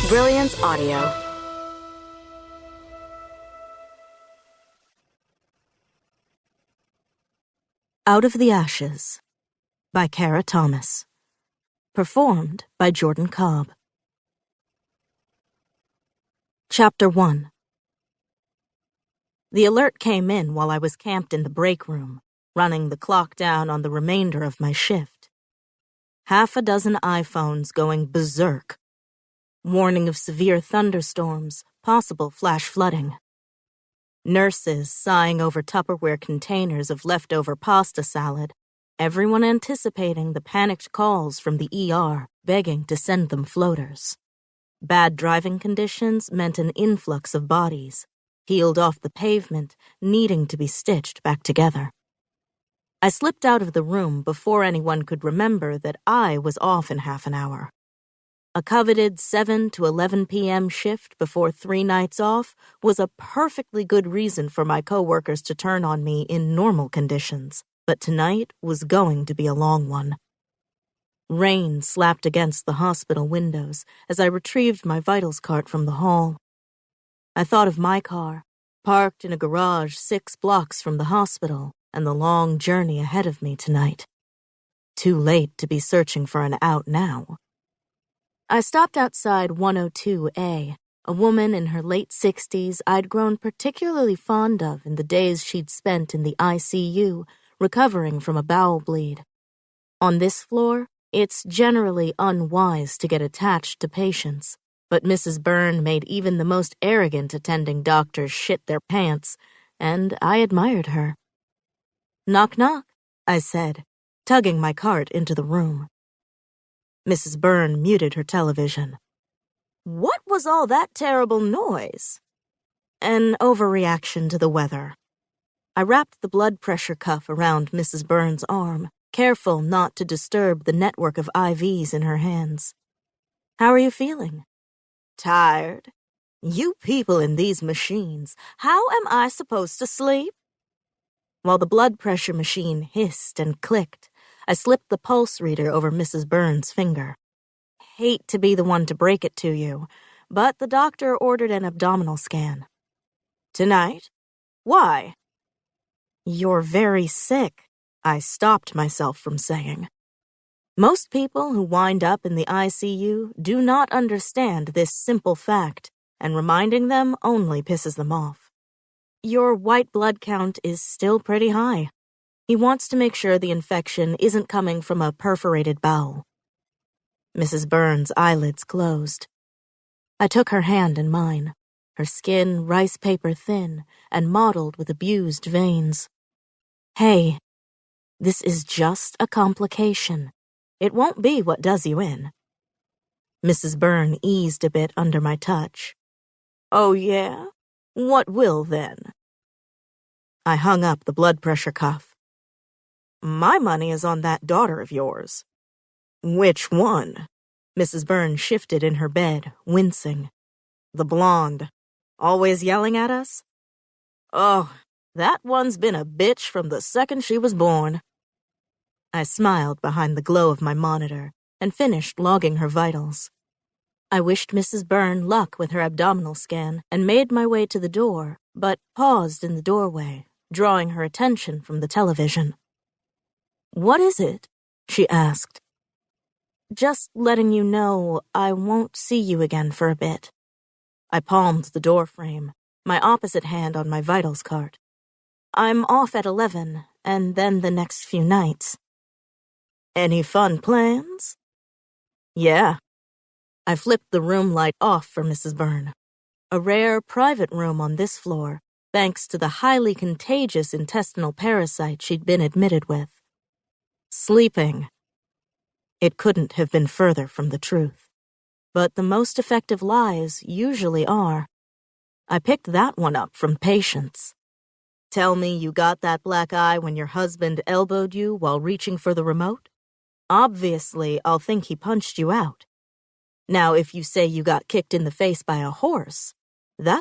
Brilliance Audio. Out of the Ashes by Kara Thomas. Performed by Jordan Cobb. Chapter 1. The alert came in while I was camped in the break room, running the clock down on the remainder of my shift. Half a dozen iPhones going berserk. Warning of severe thunderstorms, possible flash flooding. Nurses sighing over Tupperware containers of leftover pasta salad, everyone anticipating the panicked calls from the ER, begging to send them floaters. Bad driving conditions meant an influx of bodies, healed off the pavement, needing to be stitched back together. I slipped out of the room before anyone could remember that I was off in half an hour. A coveted 7 to 11 p.m. shift before 3 nights off was a perfectly good reason for my coworkers to turn on me in normal conditions, but tonight was going to be a long one. Rain slapped against the hospital windows as I retrieved my vitals cart from the hall. I thought of my car, parked in a garage 6 blocks from the hospital, and the long journey ahead of me tonight. Too late to be searching for an out now. I stopped outside 102A, a woman in her late 60s I'd grown particularly fond of in the days she'd spent in the ICU, recovering from a bowel bleed. On this floor, it's generally unwise to get attached to patients, but Mrs. Byrne made even the most arrogant attending doctors shit their pants, and I admired her. "Knock, knock," I said, tugging my cart into the room. Mrs. Byrne muted her television. "What was all that terrible noise?" "An overreaction to the weather." I wrapped the blood pressure cuff around Mrs. Byrne's arm, careful not to disturb the network of IVs in her hands. "How are you feeling?" "Tired. You people in these machines, how am I supposed to sleep?" While the blood pressure machine hissed and clicked, I slipped the pulse reader over Mrs. Byrne's finger. "Hate to be the one to break it to you, but the doctor ordered an abdominal scan." "Tonight? Why?" "You're very sick," I stopped myself from saying. Most people who wind up in the ICU do not understand this simple fact, and reminding them only pisses them off. "Your white blood count is still pretty high." He wants to make sure the infection isn't coming from a perforated bowel. Mrs. Byrne's eyelids closed. I took her hand in mine, her skin rice paper thin and mottled with abused veins. "Hey, this is just a complication. It won't be what does you in." Mrs. Byrne eased a bit under my touch. "Oh, yeah? What will then?" I hung up the blood pressure cuff. "My money is on that daughter of yours." "Which one?" Mrs. Byrne shifted in her bed, wincing. "The blonde. Always yelling at us?" "Oh, that one's been a bitch from the second she was born." I smiled behind the glow of my monitor and finished logging her vitals. I wished Mrs. Byrne luck with her abdominal scan and made my way to the door, but paused in the doorway, drawing her attention from the television. "What is it?" she asked. "Just letting you know I won't see you again for a bit." I palmed the door frame, my opposite hand on my vitals cart. "I'm off at 11, and then the next few nights." "Any fun plans?" "Yeah." I flipped the room light off for Mrs. Byrne. A rare private room on this floor, thanks to the highly contagious intestinal parasite she'd been admitted with. Sleeping. It couldn't have been further from the truth. But the most effective lies usually are. I picked that one up from patients. "Tell me you got that black eye when your husband elbowed you while reaching for the remote? Obviously, I'll think he punched you out. Now, if you say you got kicked in the face by a horse,